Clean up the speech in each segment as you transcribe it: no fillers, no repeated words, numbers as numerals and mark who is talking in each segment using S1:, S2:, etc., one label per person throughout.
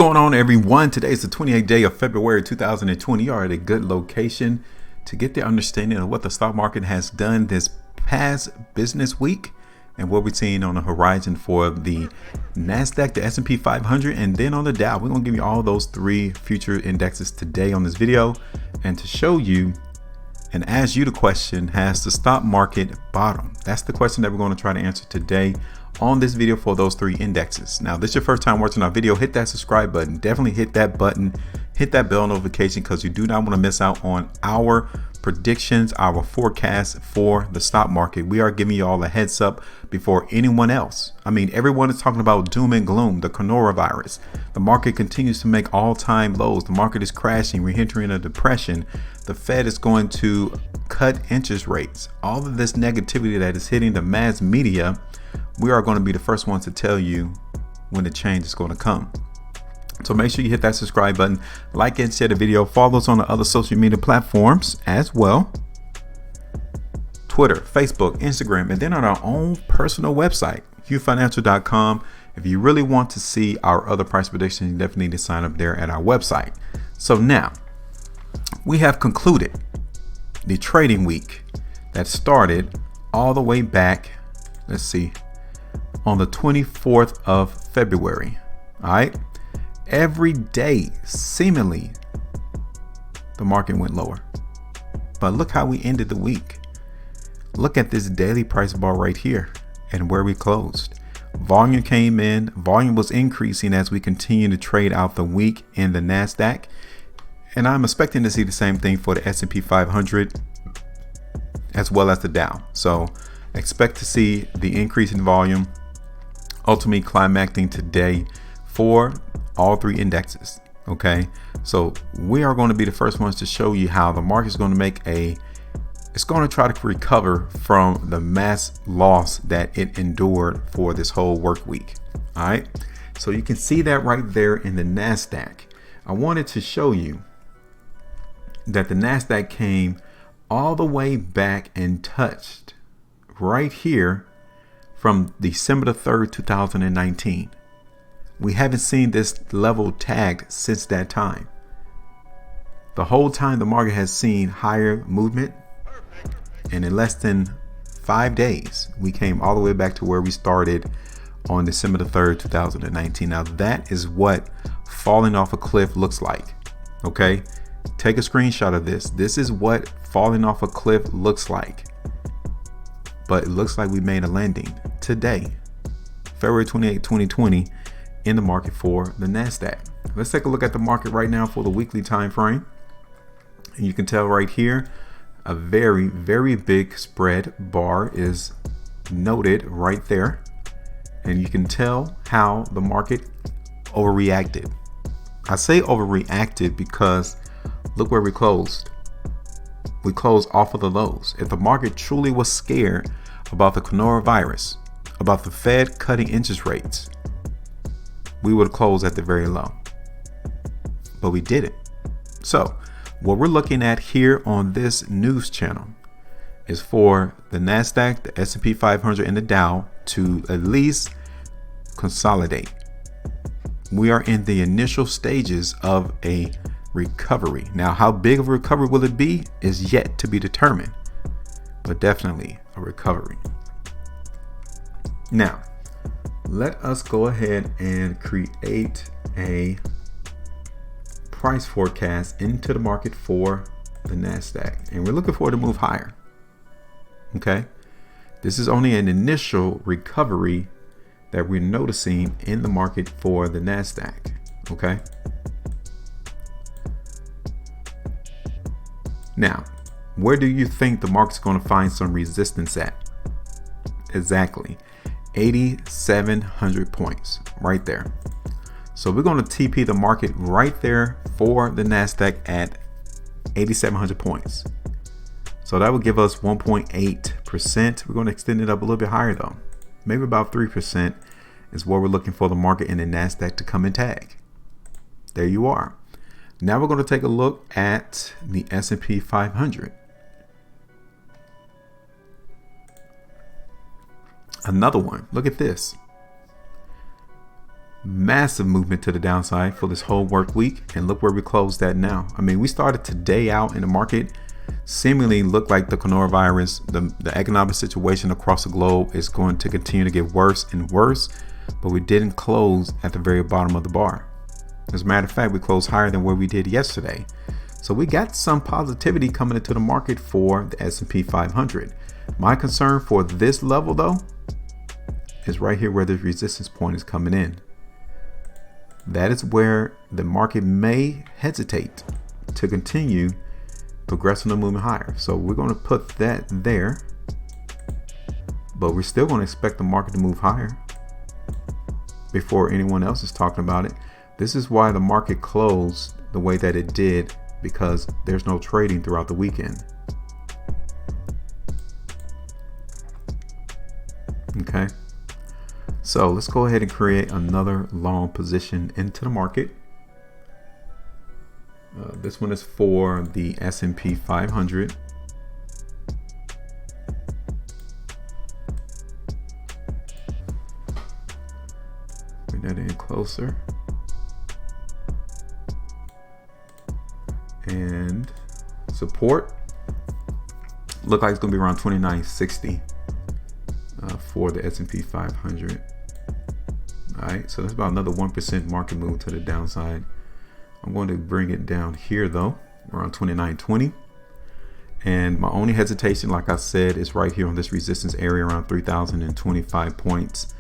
S1: going on, everyone? Today is the 28th day of February 2020. You are at a good location to get the understanding of what the stock market has done this past business week and what we're seeing on the horizon for the Nasdaq, the S&P 500, and then on the Dow. We're going to give you all those three future indexes today on this video and to show you and ask you the question, has the stock market bottomed? That's the question that we're going to try to answer today on this video for those three indexes. Now, if this is your first time watching our video, hit that subscribe button. Definitely hit that button, hit that bell notification, because you do not want to miss out on our predictions, our forecasts for the stock market. We are giving you all a heads up before anyone else. I mean, everyone is talking about doom and gloom, the coronavirus. The market continues to make all-time lows. The market is crashing. We're entering a depression. The Fed is going to cut interest rates. All of this negativity that is hitting the mass media, we are going to be the first ones to tell you when the change is going to come. So make sure you hit that subscribe button, like and share the video. Follow us on the other social media platforms as well. Twitter, Facebook, Instagram, and then on our own personal website, HueFinancial.com. If you really want to see our other price predictions, you definitely need to sign up there at our website. So now we have concluded the trading week that started all the way back, let's see, on the 24th of February. All right. Every day, seemingly, the market went lower. But look how we ended the week. Look at this daily price bar right here and where we closed. Volume came in. Volume was increasing as we continue to trade out the week in the Nasdaq. And I'm expecting to see the same thing for the S&P 500 as well as the Dow. So expect to see the increase in volume ultimately climaxing today for all three indexes. Okay, so we are going to be the first ones to show you how the market is going to it's going to try to recover from the mass loss that it endured for this whole work week. All right, so you can see that right there in the Nasdaq. I wanted to show you that the Nasdaq came all the way back and touched right here from December the 3rd, 2019. We haven't seen this level tagged since that time. The whole time the market has seen higher movement, and in less than 5 days, we came all the way back to where we started on December the 3rd, 2019. Now that is what falling off a cliff looks like. Okay, take a screenshot of this. This is what falling off a cliff looks like. But it looks like we made a landing today, February 28, 2020, in the market for the Nasdaq. Let's take a look at the market right now for the weekly time frame. And you can tell right here, a very, very big spread bar is noted right there. And you can tell how the market overreacted. I say overreacted because look where we closed. We closed off of the lows. If the market truly was scared about the coronavirus, about the Fed cutting interest rates, we would close at the very low, but we didn't. So what we're looking at here on this news channel is for the Nasdaq, the S&P 500, and the Dow to at least consolidate. We are in the initial stages of a recovery. Now, how big of a recovery will it be is yet to be determined, but definitely a recovery. Now, let us go ahead and create a price forecast into the market for the Nasdaq, and we're looking for it to move higher. Okay, this is only an initial recovery that we're noticing in the market for the Nasdaq. Okay, now where do you think the market's going to find some resistance at? Exactly 8,700 points right there. So we're going to TP the market right there for the Nasdaq at 8,700 points. So that would give us 1.8%. We're going to extend it up a little bit higher though. Maybe about 3% is what we're looking for the market in the Nasdaq to come and tag. There you are. Now we're going to take a look at the S&P 500. Another one. Look at this. Massive movement to the downside for this whole work week, and look where we closed at now. I mean, we started today out in the market seemingly looked like the coronavirus, the economic situation across the globe is going to continue to get worse and worse, but we didn't close at the very bottom of the bar. As a matter of fact, we closed higher than where we did yesterday. So we got some positivity coming into the market for the S&P 500. My concern for this level though is right here where the resistance point is coming in. That is where the market may hesitate to continue progressing the movement higher. So we're going to put that there, but we're still going to expect the market to move higher before anyone else is talking about it. This is why the market closed the way that it did, because there's no trading throughout the weekend. Okay. So let's go ahead and create another long position into the market. This one is for the S&P 500. Bring that in closer. And support. Look like it's going to be around 2960 for the S&P 500. All right, so that's about another 1% market move to the downside. I'm going to bring it down here though, around 2920. And my only hesitation, like I said, is right here on this resistance area around 3025 points.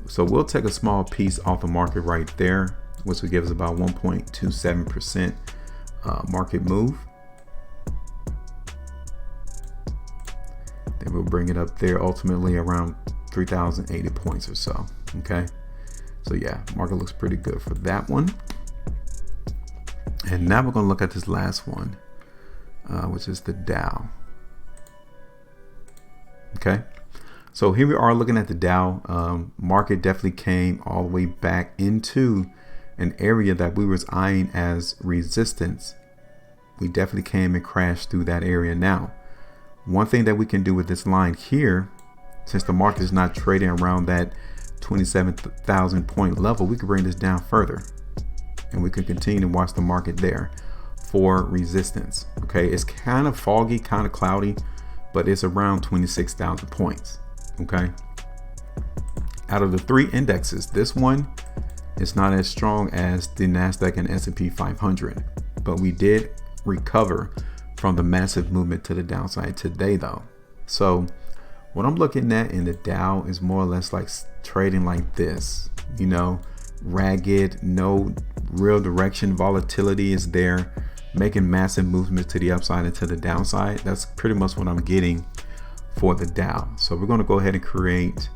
S1: So we'll take a small piece off the market right there, which will give us about 1.27% market move. Then we'll bring it up there ultimately around 3080 points or so. Okay. So yeah, market looks pretty good for that one. And now we're going to look at this last one, which is the Dow. Okay. So here we are looking at the Dow. Market definitely came all the way back into an area that we was eyeing as resistance. We definitely came and crashed through that area. Now, one thing that we can do with this line here, since the market is not trading around that 27,000 point level, we could bring this down further and we could continue to watch the market there for resistance. Okay, it's kind of foggy, kind of cloudy, but it's around 26,000 points. Okay, out of the three indexes, this one is not as strong as the Nasdaq and S&P 500, but we did recover from the massive movement to the downside today though. So what I'm looking at in the Dow is more or less like trading like this, you know, ragged, no real direction, volatility is there, making massive movements to the upside and to the downside. That's pretty much what I'm getting for the Dow. So we're going to go ahead and create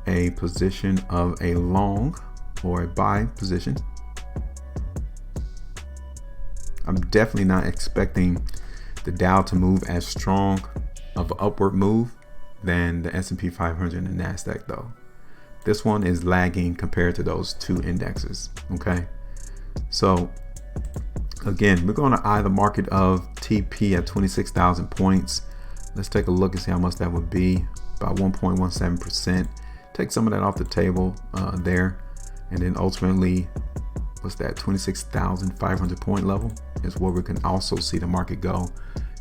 S1: a position of a long or a buy position. I'm definitely not expecting the Dow to move as strong of an upward move than the S&P 500 and the Nasdaq though. This one is lagging compared to those two indexes. Okay, so again, we're going to eye the market of TP at 26,000 points. Let's take a look and see how much that would be. About 1.17%. Take some of that off the table there, and then ultimately, what's that? 26,500 point level is where we can also see the market go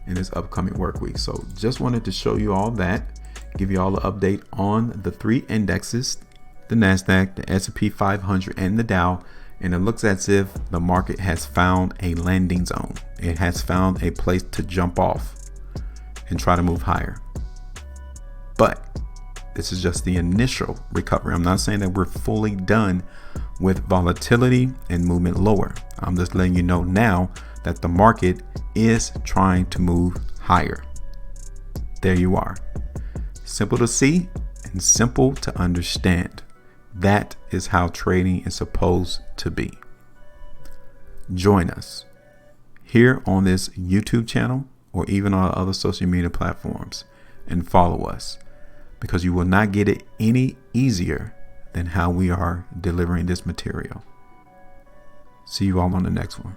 S1: in this upcoming work week. So just wanted to show you all that, give you all the update on the three indexes, the Nasdaq, the S&P 500, and the Dow. And it looks as if the market has found a landing zone. It has found a place to jump off and try to move higher. But this is just the initial recovery. I'm not saying that we're fully done with volatility and movement lower. I'm just letting you know now that the market is trying to move higher. There you are. Simple to see and simple to understand. That is how trading is supposed to be. Join us here on this YouTube channel or even on other social media platforms and follow us, because you will not get it any easier than how we are delivering this material. See you all on the next one.